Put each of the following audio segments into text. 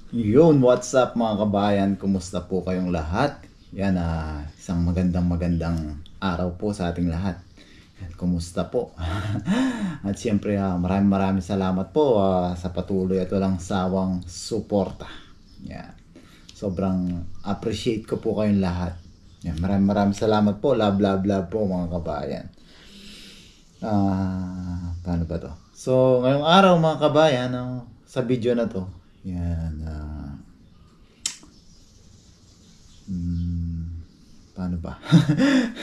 Yun, what's up mga kabayan? Kumusta po kayong lahat? Yan, isang magandang araw po sa ating lahat. Yan, kumusta po? At siyempre, maraming salamat po sa patuloy at walang sawang suporta. Yan. Sobrang appreciate ko po kayong lahat. Yan, maraming salamat po. Love po mga kabayan. Paano ba to? So, ngayong araw mga kabayan, sa video na to, yan, paano ba?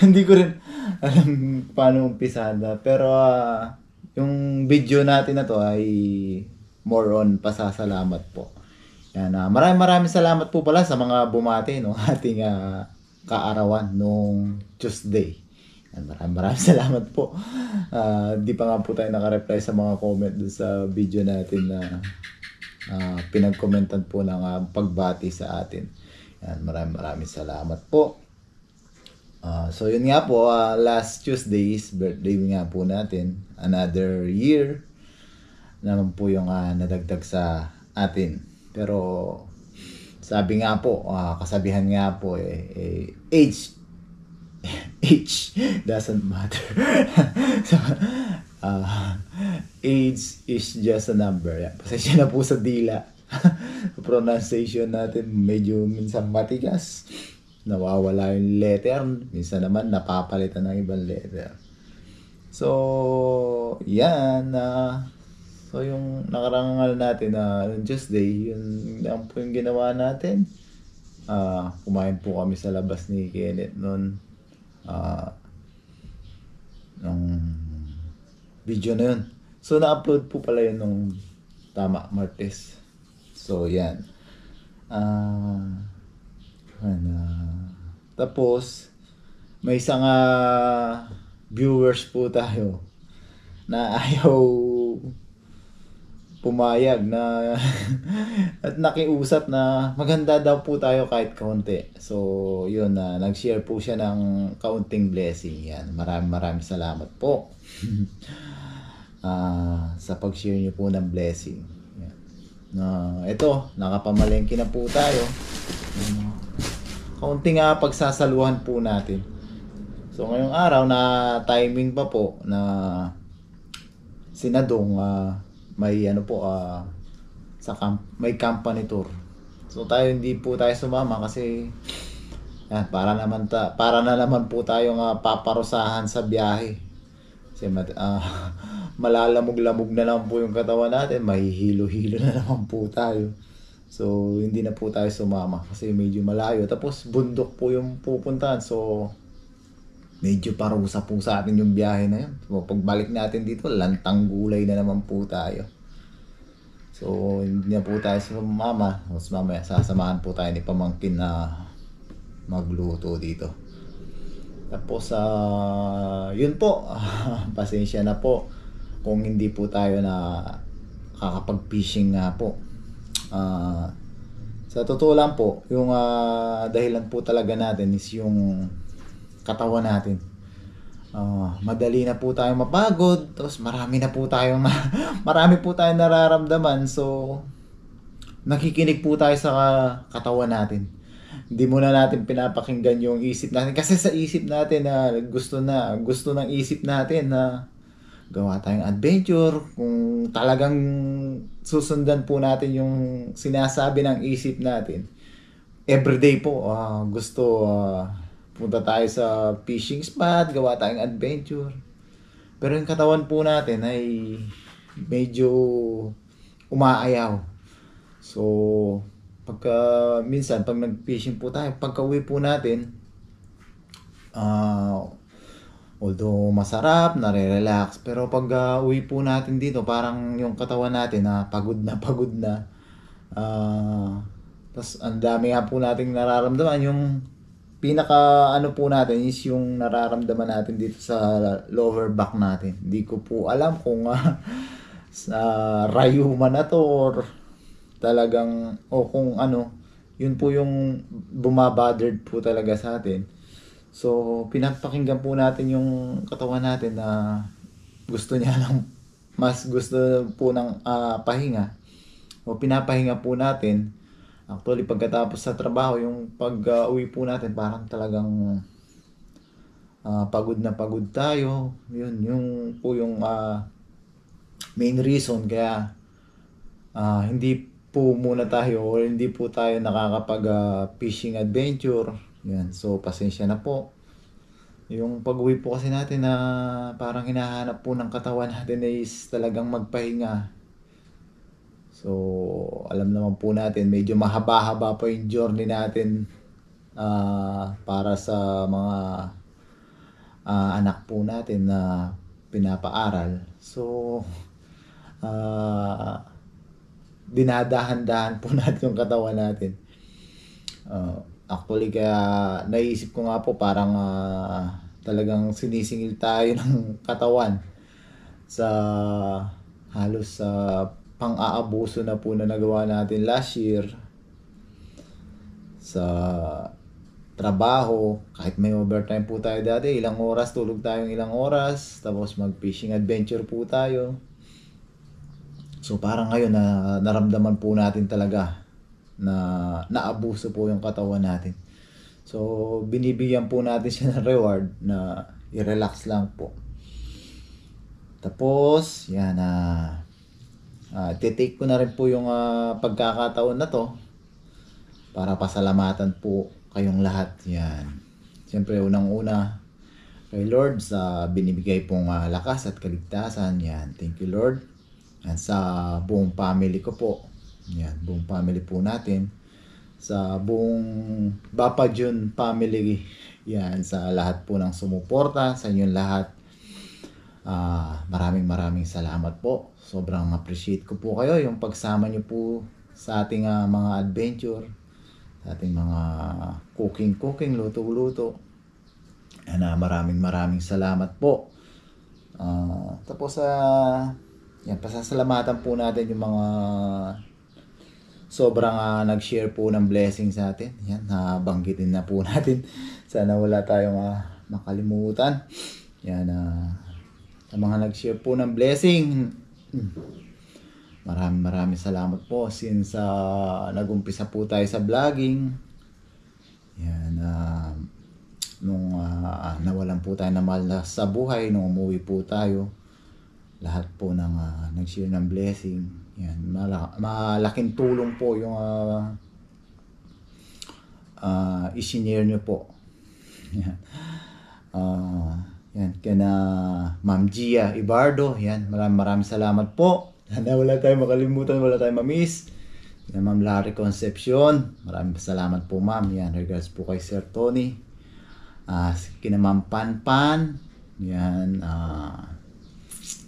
Hindi ko rin alam paano umpisahan na. Pero yung video natin na to ay more on pasasalamat po. Yan, maraming salamat po pala sa mga bumati no ating kaarawan nung Tuesday. Yan, maraming salamat po. Di pa nga po tayo nakareply sa mga comment dun sa video natin na pinag-commentan po ng pagbati sa atin. Yan, maraming salamat po. So yun nga po, last Tuesday's birthday nga po natin. Another year naman po yung nadagdag sa atin. Pero sabi nga po, kasabihan nga po age doesn't matter. So, age is just a number. Pasensya na po sa dila. Pronunciation natin medyo minsan matigas. Nawawala yung letter. Minsan naman napapalitan ng ibang letter. So, yan. So, yung nakarangal natin na Tuesday, yun lang po yung ginawa natin. Kumain po kami sa labas ni Kenneth noon. Ng video na yun. So, na-upload po pala yun nung Martes. So, yan. Tapos, may isang viewers po tayo na ayaw pumayag na at nakiusap na maganda daw po tayo kahit kaunti. So, yun nag-share po siya ng kaunting blessing. Yan. Maraming salamat po. Sa pag-share niyo po ng blessing. Yan. Ito, nakapamalengke na po tayo. Kaunting pagsasaluhan po natin. So, ngayong araw na timing pa po na sinadong may may company tour. So tayo hindi po tayo sumama kasi para na naman po tayong paparusahan sa biyahe. Kasi malalamog-lamog na lang po yung katawan natin, mahihilo-hilo na naman po tayo. So hindi na po tayo sumama kasi medyo malayo. Tapos bundok po yung pupuntahan. So medyo parusa po sa atin yung biyahe na yun. So, pagbalik natin dito, lantang gulay na naman po tayo. So, hindi na po tayo sumama. Tapos mamaya, sasamahan po tayo ni Pamangkin na magluto dito. Tapos, yun po. Pasensya na po kung hindi po tayo na kakapag-fishing nga po. Sa totoo lang po, yung dahilan po talaga natin is yung katawan natin. Madali na po tayong mapagod, tapos marami po tayong nararamdaman. So nakikinig po tayo sa katawan natin. Hindi muna natin pinapakinggan yung isip natin kasi sa isip natin na gusto ng isip natin na gawa tayong adventure. Kung talagang susundan po natin yung sinasabi ng isip natin, everyday po gusto punta tayo sa fishing spot, gawa tayong adventure. Pero yung katawan po natin ay medyo umaayaw. So, minsan, pag nag-fishing po tayo, pagka-uwi po natin, although masarap, nare-relax, pero pag uwi po natin dito, parang yung katawan natin pagod na. Tapos, ang dami nga po nating nararamdaman. Yung pinaka po natin is yung nararamdaman natin dito sa lower back natin. Hindi ko po alam kung sa rayuma na to or talagang kung yun po yung bumabothered po talaga sa atin. So pinapakinggan po natin yung katawan natin na gusto niya lang, mas gusto po ng pahinga o pinapahinga po natin. Actually, pagkatapos sa trabaho, yung pag-uwi po natin, parang talagang pagod na pagod tayo. Yun, yung po yung main reason kaya hindi po muna tayo o hindi po tayo nakakapag fishing adventure. Yan, so pasensya na po. Yung pag-uwi po kasi natin na parang hinahanap po ng katawan natin is talagang magpahinga. So, alam naman po natin, medyo mahaba-haba po yung journey natin para sa mga anak po natin na pinapaaral. So, dinadahan-dahan po natin yung katawan natin. Actually, kaya naisip ko nga po parang talagang sinisingil tayo ng katawan sa halos sa pang-aabuso na po na nagawa natin last year sa trabaho. Kahit may overtime po tayo dati, ilang oras, tulog tayong ilang oras, tapos mag-fishing adventure po tayo. So parang ngayon na naramdaman po natin talaga na naabuso po yung katawan natin. So binibigyan po natin siya ng reward na i-relax lang po. Tapos yan titake ko na rin po yung pagkakataon na to para pasalamatan po kayong lahat. Yan. Siyempre unang-una kay Lord sa binibigay pong lakas at kaligtasan. Yan. Thank you Lord. Yan, sa buong family ko po. Yan, buong family po natin. Sa buong Bapa Jun family. Yan, sa lahat po ng sumuporta, sa inyong lahat. Maraming salamat po. Sobrang appreciate ko po kayo yung pagsama nyo po sa ating mga adventure, sa ating mga cooking, luto. And maraming salamat po. Tapos yan, pasasalamatan po natin yung mga sobrang nag-share po ng blessing sa atin. Yan, banggitin na po natin. Sana wala tayong makalimutan. Yan, sa mga nag-share po ng blessing, maraming salamat po since nag-umpisa po tayo sa vlogging. Yan, nung nawalan po tayo ng mahal na sa buhay, nung umuwi po tayo, lahat po ng nag-share ng blessing. Yan, malaking tulong po yung i-share nyo po. Yan. Yan, kaya Ma'am Gia Ibardo, yan, maraming salamat po. Sana wala tayong makalimutan, wala tayong mamiss. Yan, Ma'am Larry Concepcion, maraming salamat po ma'am. Yan, regards po kay Sir Tony. Kina Ma'am Pan, yan,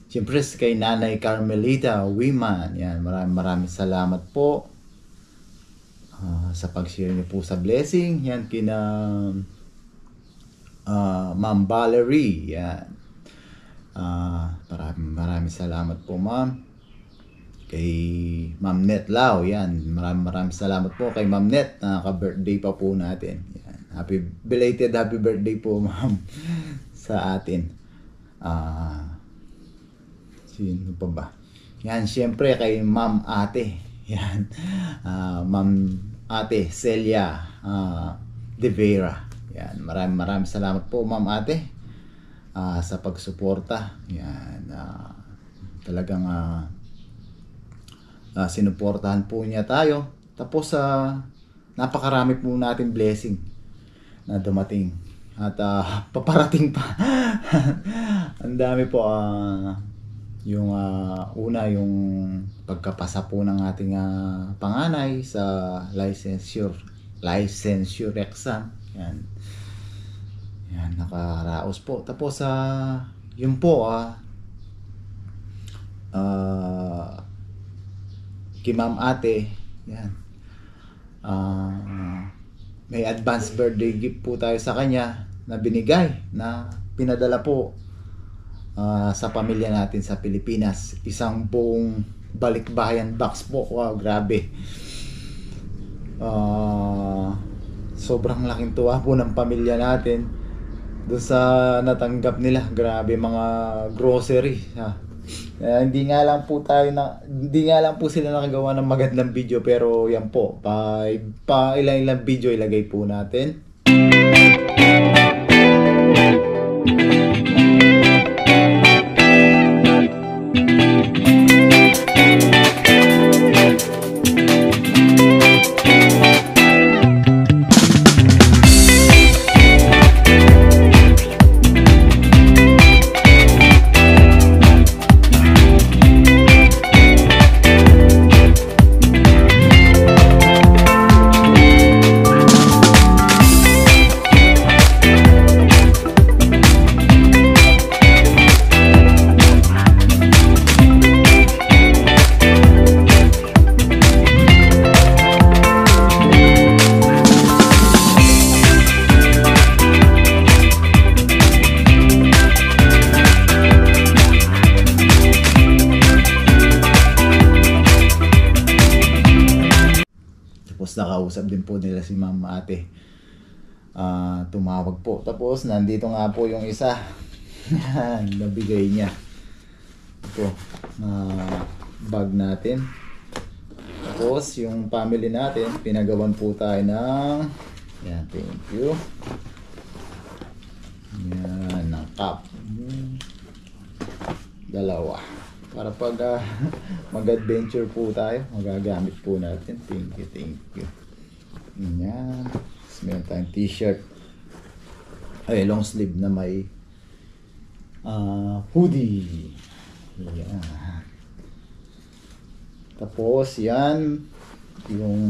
siyempre kay Nanay Carmelita Wiman, yan, maraming salamat po sa pag-share niyo po sa blessing. Yan, kina Ma'am Valerie, yan, maraming salamat po ma'am. Kay Ma'am Net Lau, yan, maraming salamat po kay Ma'am Net, ka-birthday pa po natin. Yan, belated happy birthday po ma'am sa atin. Sino pa ba? Yan, syempre kay Ma'am Ate. Yan. Ma'am Ate Celia De Vera. Yan, maraming salamat po Ma'am Ate sa pagsuporta. Yan, talagang sinuportahan po niya tayo. Tapos napakarami po natin blessing na dumating at paparating pa. Ang dami po yung una yung pagkapasa po ng ating panganay sa licensure exam. Yan. Yan, nakaraos po. Tapos yun po kay Ma'am Ate, yan. May advance birthday gift po tayo sa kanya na binigay, na pinadala po sa pamilya natin sa Pilipinas. Isang buong balikbayan box po. Wow, grabe. Sobrang laking tuwa po ng pamilya natin doon sa natanggap nila. Grabe mga grocery. Ha? Hindi nga lang po sila nakagawa ng magandang video, pero yan po. Pa ilang video ilagay po natin. Tapos nakausap din po nila si Ma'am Ate. Tumawag po. Tapos nandito nga po yung isa. Nabigay niya. Ito. Bag natin. Tapos yung family natin, pinagawan po tayo ng yan, thank you. Yan, ng cup. Dalawa. Para pag mag-adventure po tayo, magagamit po natin. Thank you. Yan. Tapos meron tayong t-shirt. Ay, long sleeve na may hoodie. Yan. Tapos yan, yung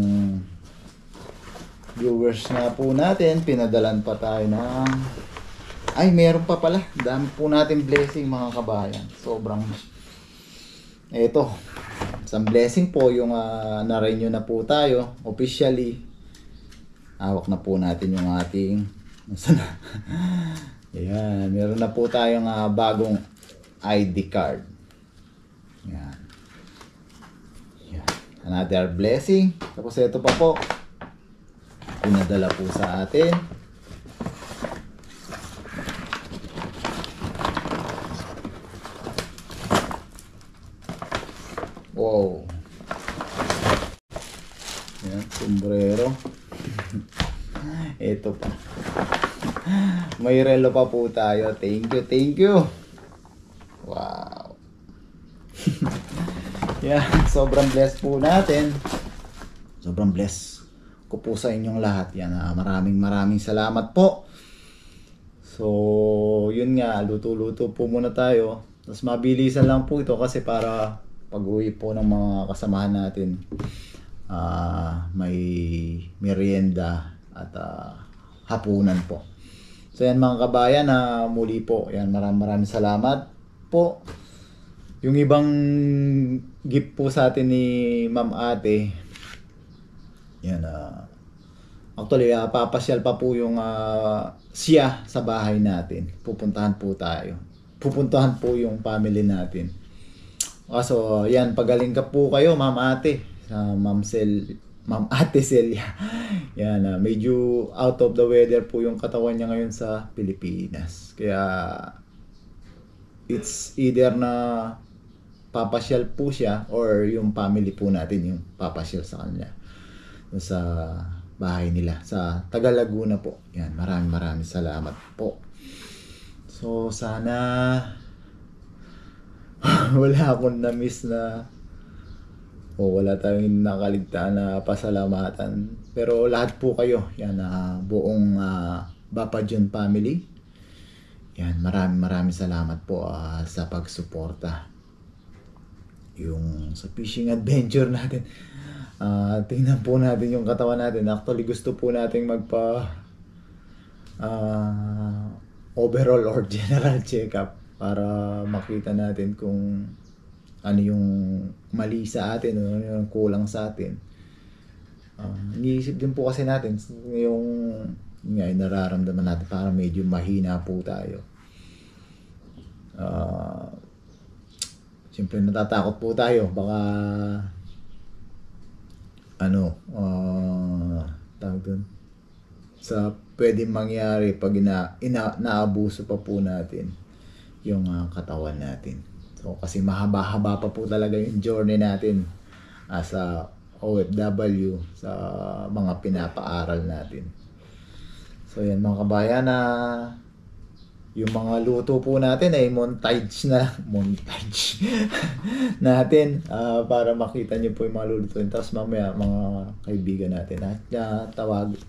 viewers na po natin, pinadalan pa tayo ng ay, meron pa pala. Dami po natin blessing mga kabayan. Sobrang eto, isang blessing po yung na-renew na po tayo officially. Hawak na po natin yung ating Ayan, meron na po tayong bagong ID card. Yan. Yan. Another blessing. Tapos ito pa po, pinadala po sa atin. Wow. Yan, sombrero. Ito pa. May relo pa po tayo. Thank you. Wow. Yan, sobrang blessed po natin. Sobrang blessed ko po sa inyong lahat. Yan, maraming salamat po. So, yun nga, luto-luto po muna tayo. Tapos mabilisan lang po ito kasi para pag-uwi po ng mga kasamahan natin, may merienda at hapunan po. So yan mga kabayan, muli po, yan, maraming salamat po. Yung ibang gift po sa atin ni Ma'am Ate, yan, actually papasyal pa po yung siya sa bahay natin. Pupuntahan po yung family natin. So, yan, pagaling ka po kayo, Ma'am Ate, sa Ma'am Ate Celia. Yan, medyo out of the weather po yung katawan niya ngayon sa Pilipinas. Kaya, it's either na papasyal po siya or yung family po natin yung papasyal sa kanya. Sa bahay nila, sa Taga Laguna po. Yan, maraming salamat po. So, sana wala akong na-miss na wala tayong nakaligtaan na pasalamatan. Pero lahat po kayo, yan, buong Bapa John family, yan, maraming salamat po sa pagsuporta. Yung sa fishing adventure natin, tingnan po natin yung katawan natin. Actually, gusto po natin magpa overall or general check-up para makita natin kung ano yung mali sa atin, ano yung kulang sa atin. Iniisip din po kasi natin yung nararamdaman natin, para medyo mahina po tayo. Siyempre natatakot po tayo, baka tawag dun, sa pwedeng mangyari pag naabuso pa po natin yung katawan natin. So kasi mahaba-haba pa po talaga yung journey natin as a OFW sa mga pinapaaral natin. So yan mga kabayan, na yung mga luto po natin ay montage natin para makita nyo po yung mga lulutuin. Tapos mamaya mga kaibigan natin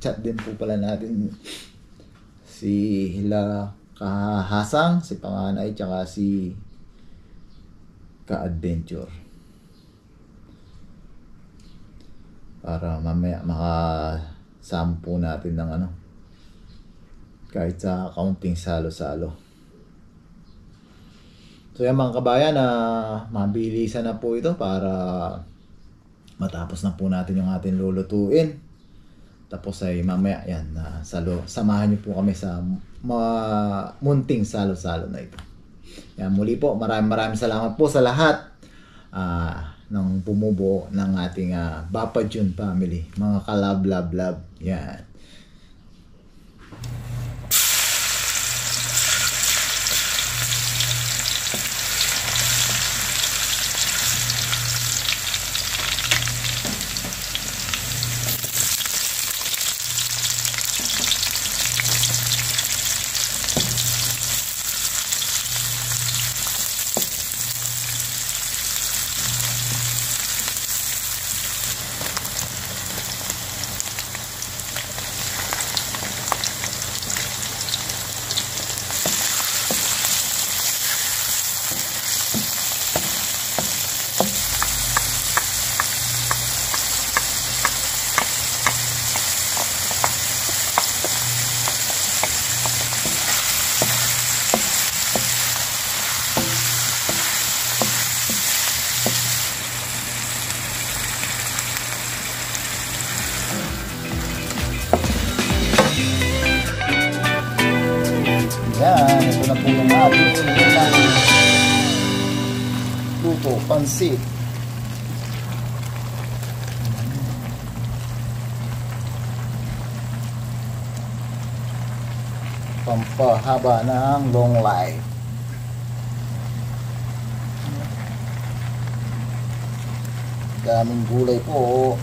chat din po pala natin si Hila Kahasang, si Panganay, tsaka si Ka-Adventure, para mamaya makasampo natin ng kahit sa kaunting salo-salo. So yan mga kabayan, mabilisan na po ito para matapos na po natin yung ating lulutuin. Tapos ay mamaya yan, samahan niyo po kami sa mga munting salo-salo na ito. Yan, muli po, maraming salamat po sa lahat ng bumubuo ng ating Bapa Jun family, mga kalab-lab-lab. Yan. Yan, ito na po yung ating luto, pansit. Pampahaba ng long life. Daming gulay po.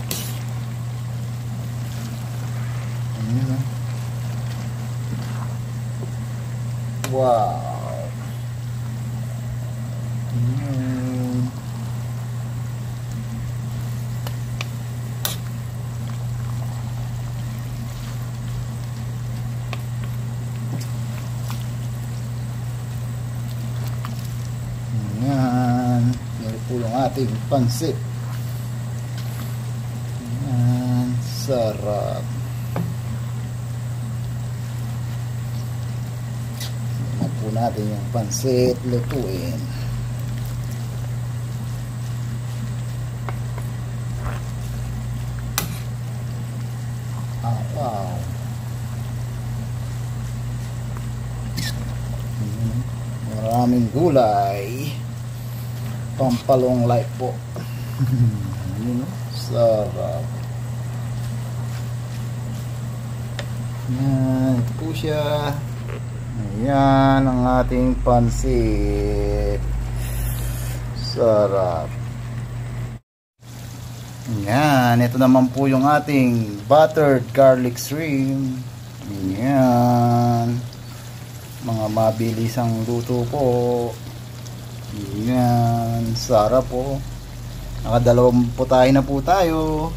Wow. Yan. Yan po yung ating pansit. Yan. Sarap. Natin yung pansit lutuin. Wow. Maraming gulay, pampalong life po. Sarap. Yan po siya. Ayan ang ating pansit. Sarap. Ayan, ito naman po yung ating buttered garlic shrimp. Ayan. Mga mabilisang luto po. Ayan, sarap po. Nakadalawang putahe na po tayo.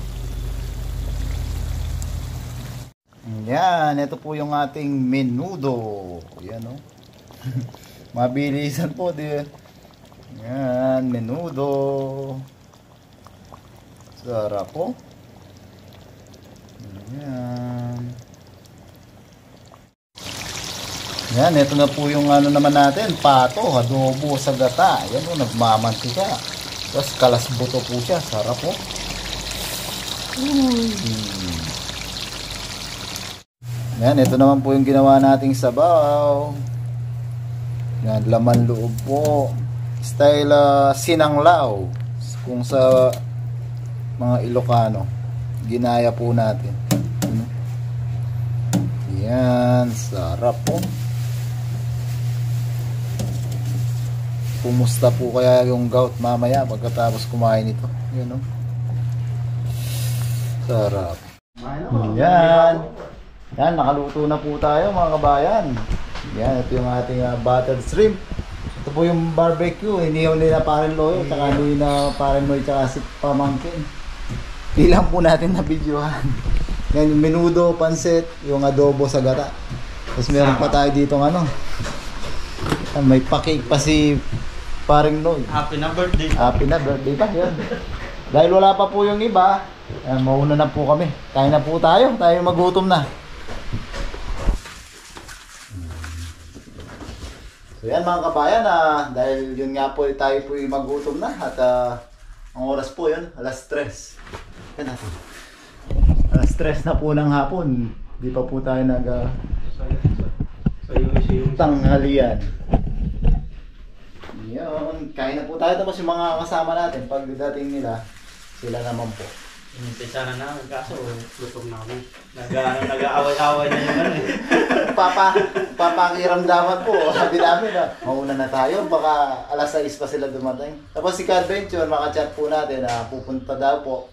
Yan, ito po yung ating menudo. Yan o. Mabilisan po din. Yan, menudo. Sarap po. Yan. Yan, ito na po yung naman natin, pato, adobo sa gata. Yan o, nagmamantika. Tapos kalasbuto po siya. Sarap po. Yan, ito naman po yung ginawa nating sabaw. Yan, laman loob po. Style sinanglaw. Kung sa mga Ilocano, ginaya po natin. Yan, sarap po. Kumusta po kaya yung gout mamaya pagkatapos kumain ito? Yun, no? Sarap. Yan. Yan, nakaluto na po tayo mga kabayan. Yan, ito yung ating buttered shrimp. Ito po yung barbecue. Hindi na Parin Loyo, tsaka hindi na Parin Loyo, tsaka si Pamangkin. Ilang po natin na videohan. Yan, yung menudo, pansit, yung adobo sa gata. Tapos meron pa tayo dito ng ano. May pa-cake pa si Paring Loy. Happy na birthday. Happy na birthday pa yan. Dahil wala pa po yung iba, mauna na po kami. Kain na po tayo. Tayo magutom na. So yan mga kabayan, dahil yun nga po tayo po magutom na. At ang oras po yun, alas 3. Yan natin. Alas 3 na po ng hapon. Di pa po tayo tanghalian. Yun, kain na po tayo. Tapos yung mga kasama natin, pagdating nila, sila naman po. Inimpisa na namin, kaso lutong namin. Nag-aaway-aaway na yung ano eh. Papakiramdaman po. Sabi namin mauna na tayo, baka alas 6 pa sila dumating. Tapos si Ka-Adventure, makachat po natin na pupunta daw po.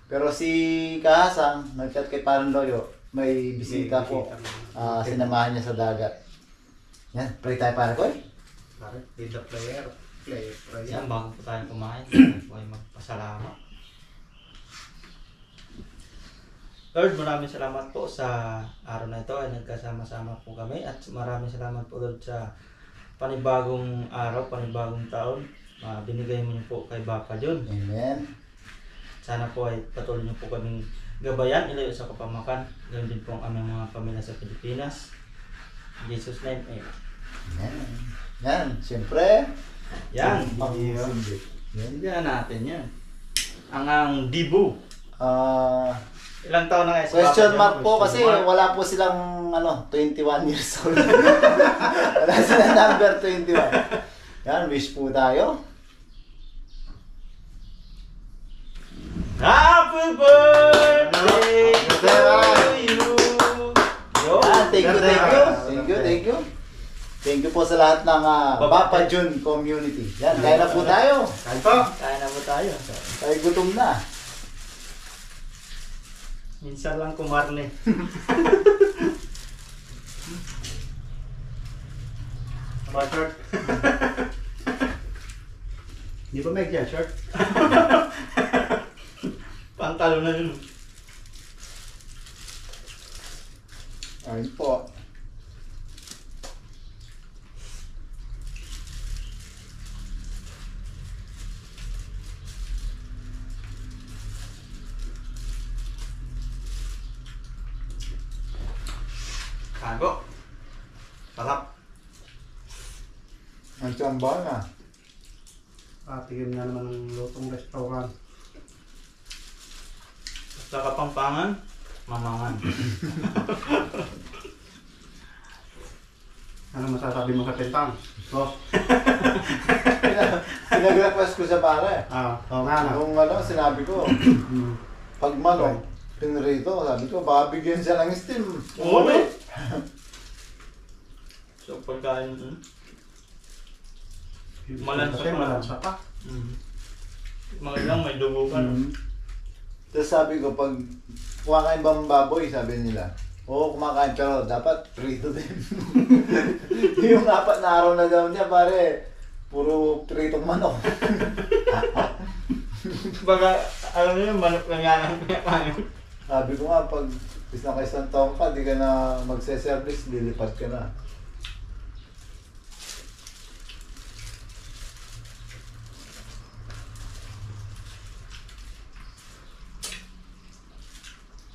Pero si Kahasang, nag-chat kay Parin Loyo, may bisita po. Sinamahan niya sa dagat. Yan, pray tayo para ko eh. Pare, be the player. Yan, bago po tayo kumain. Huwag magpasalamat. Lord, maraming salamat po sa araw na ito ay nagkasama-sama po kami at maraming salamat po Lord sa panibagong araw, panibagong taon. Binigay mo niyo po kay Bapa Jun. Amen. Sana po ay patuloy niyo po kaming gabayan, ilayo sa kapamakan. Ganoon din po ang aming mga pamilya sa Pilipinas. In Jesus' name, amen. Amen. Yan, siyempre. Yan, Yan. yan natin yan. Ang Dibu. Ilang taon na kayo? Question mark po kasi wala po silang 21 years old. Wala silang number 21. Yan, wish po tayo. Happy birthday to you! Thank you. Thank you po sa lahat ng Papa Jun community. Yan, kaya na po tayo. Kaya na po tayo. Tayo gutom na. Minsan lang kumarne. About short? Hindi ba may yan, short? Pantalo na yun. Ayun po. Kago. Sarap. Ang tsamba na. Tingin nga naman ng lutong restaurant. Sa Kapampangan, mamangan. Ano masasabi mo sa tentang? So, Pinag-request ko sa pare. oo nga na. Nung sinabi ko, pag manok, pinrito, sabi ko, baka bigyan siya ng steam. Oo. So, pagkain malansa Kasi pa. malansa pa. Mga ilang may dugo pa. Tapos sabi ko, pag kumakain ba ang baboy, sabi nila, oo, kumakain, pero dapat prito din. Yung 4 na araw na daw niya, pare, puro pritong manok. Baga, alam niyo, manok na nga lang pinakain. Sabi ko nga, pag isang taong ka, di ka na magse-service, lilipat ka na.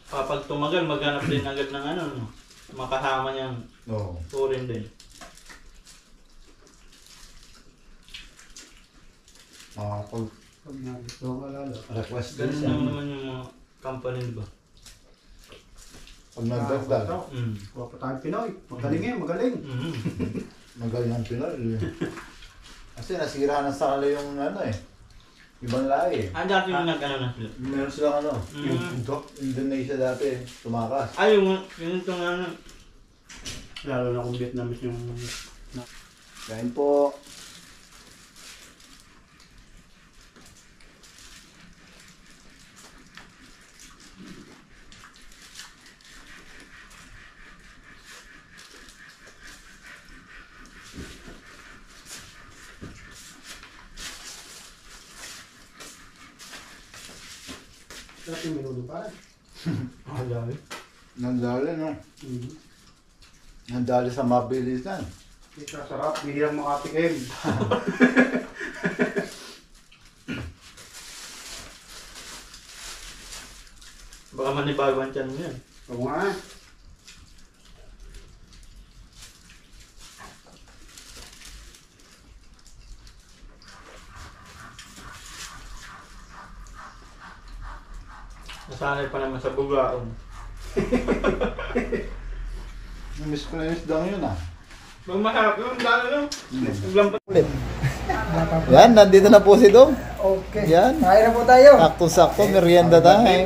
Kapag tumagal, maghanap din agad ng no? Makasama niyang Oo. turin din. Pag nagito ka lalo. Request din Ganun siya. naman yung mga company, diba? Pag nagdagdag, Kuha pa tayong Pinoy. Magaling yan, magaling. magaling ang Pinoy. Kasi nasira na sa kanila yung ibang lahi. Dati yung nag-ano na sila. Meron silang Yung ito. Indonesia dati, tumakas. Yung itong Lalo na kung Vietnamese yung... Kain po. Sarap yung minuto pa. Ang dami. Nandali, no? Nandali sa mabilisan. Ito sarap, bihirang makatikim. Baka manibago ang tiyan mo yan. Oo nga. Nasanay pa naman sa bugaon. Miss ko na yung isdang yun, ah. Bang mahirap yun, dami yun. Naglampas. Ulit. Yan, nandito na po si Dong. Okay. Yan. Kain na po tayo. Sakto-sakto, merienda time.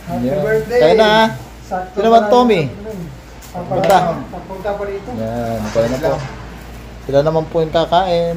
Happy Yan. birthday. Kaya na, ah. Sakto Sino naman, na Tommy? Papunta. Punta. Papunta pa rito. Yan, kaya na po. Sila naman po yung kakain.